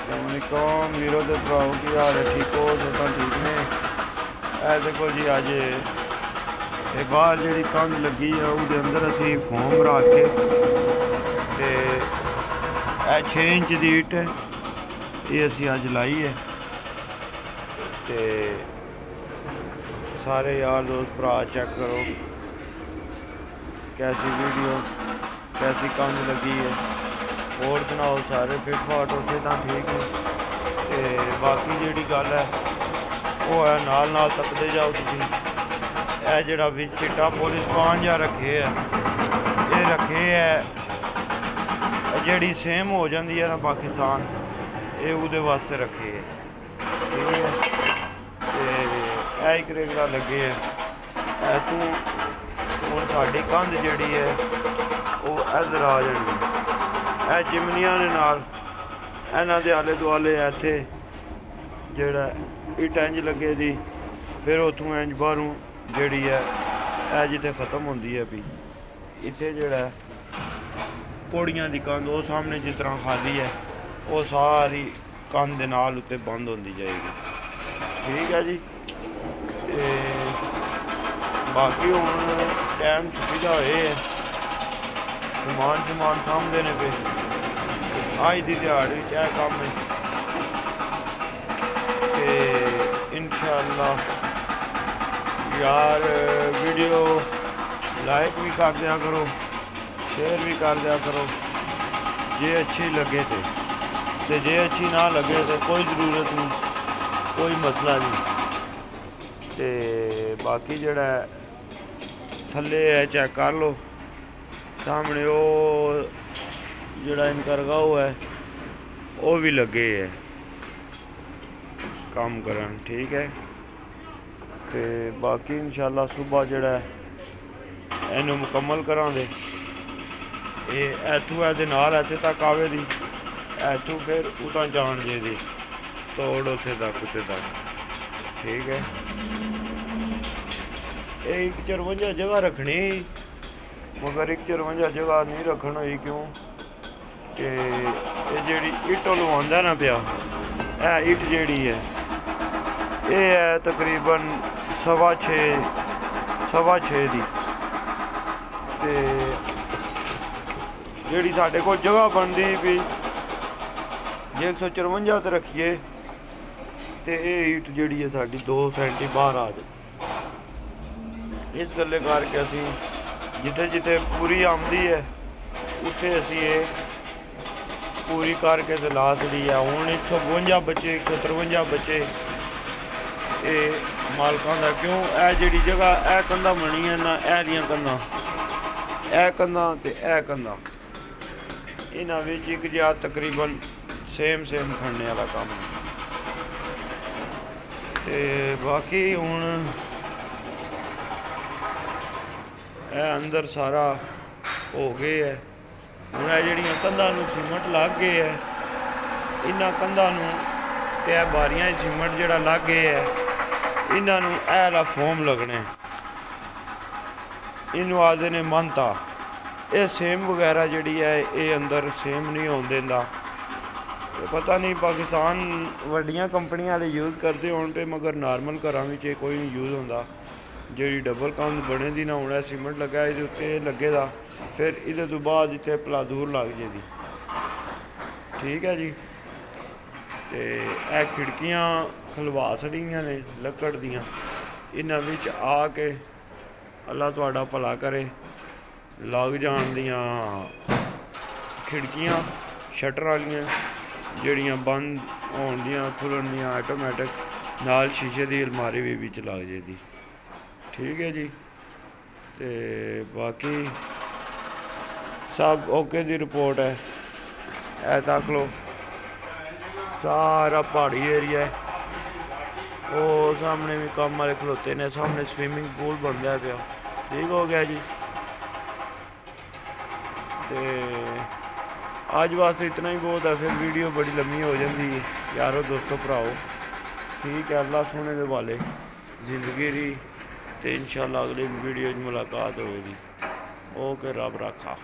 असलामुअलैकुम वीरो ते भराओ की हाल है, ठीक हो? तुस ठीक ने? ए देखो जी, अज ये बाहर जी कंध लगी है उसके अंदर असी फोम रख के ते 6 इंच की ईट ये असी अज लाई है। ते सारे यार दोस्त भरा चेक करो कैसी वीडियो, कैसी कंध लगी है। और सुनाओ, सारे फिट फाट उसे तो ठीक है। तो बाकी जी गल है वो है नाल नाल तकते जाओ तुम। यह जरा भी चिट्टा पुलिस पान जा रखे है, ये रखे है जी सेम हो जाती है ना पाकिस्तान, ये वो वास्ते रखे है, ठीक है। तो एक रेगड़ा लगे है तू हूँ साड़ी कंध जी है वो इधर आ जानी है। चिमनिया ने नाल इन्हों के आले दुआले इत्थे जेड़ा इट इंज लगे दी, फिर उतों इंज बाहरों जी है जिथे खत्म होती है भी इत्थे जेड़ा पौड़ियां की कंध वो सामने जिस तरह खाली है वो सारी कंध दे नाल उत्ते बंद होती जाएगी, ठीक है जी। ते बाकी हुण टाइम सुविधा होए है, समान सामभदे ने पे अज की दिहाड़ यह काम है। तो इंशाअल्लाह यार वीडियो लाइक भी कर दिया करो, शेयर भी कर दिया करो जे अच्छी लगे तो जे अच्छी ना लगे तो कोई ज़रूरत नहीं, कोई मसला नहीं। तो बाकी जड़ा थले है चेक कर लो सामने, वो जड़ा इनका वो है वो भी लगे है काम करन, ठीक है। तो बाकी इंशाअल्लाह सुबह जड़ा इनू मुकम्मल करा दे, इतों ए नाल इत्थे तक आवे दी, इतों फिर उतां जान जे दी तोड़ उत्थे तक ठीक है। एक 54 जगह रखनी मगर एक 54 जगह नहीं रखन हुई, क्यों कि ये जी इट लवांदा ना पिया इट जी है ये है तकरीबन 6.25 दी। ते जी साढ़े को जगह बनती भी जे 154 तो रखिए तो ये ईट जी है साड़ी 2 सेंटी बाहर आ जाए। इस गल्ले करके असी जिथे जिथे पूरी आमदी है उत्थे असी ये पूरी करके तो ला छड़ी है। हुण 152 बच्चे 153 बच्चे ये मालकां दा, क्यों ए जी जगह ए कंधा बनी है ना एलियां कंधा ए कंधा ते ए कंधा इन्हां विच इक जिहा तकरीबन सेम खड़ने वाला काम है। ते बाकी हुण अंदर सारा हो गए है। हुण जड़ियां कंधां नूं सीमट लग गए है, इन्हां कंधां नूं ते बारियां सीमट जिहड़ा लग गए है, इन्हां नूं एह वाला फोम लगना, इनू आखदे ने मनता। ये सेम वगैरह जिहड़ी है ये अंदर सेम नहीं होन दिंदा, पता नहीं पाकिस्तान वड्डियां कंपनियां वाले यूज़ करते होण पे, मगर नॉर्मल घरां विच कोई नहीं यूज़ होंदा। जी डबल कंध बने दी ना हूँ सीमेंट लगा ये उत्ते लगे दा, फिर ये तो बाद इतने पलादूर लग जाएगी, ठीक है जी। तो यह खिड़कियाँ खलवा छड़ियाँ ने लकड़ दियाँ, इन्हां विच आके अल्लाह तुहाडा भला करे लग जान दियां खिड़कियाँ शटर वालियां जड़ियाँ बंद होन दियां खुलन दियां आटोमैटिक, नाल शीशे की अलमारी भी विच लग जाएगी, ठीक है जी। तो बाकी सब ओके दी रिपोर्ट है। ए तक लो सारा पहाड़ी एरिया है, वो सामने भी काम वाले खलोते ने, सामने स्विमिंग पूल बनता है पिया, ठीक हो गया जी। तो अज वास्ते इतना ही बहुत है, फिर वीडियो बड़ी लम्मी हो जाती है यारो दोस्तों भराओ, ठीक है। अल्लाह सोने दे वाले जिंदगी दी, तो इंशाअल्लाह अगली वीडियो मुलाकात होगी। ओके, रब रखा।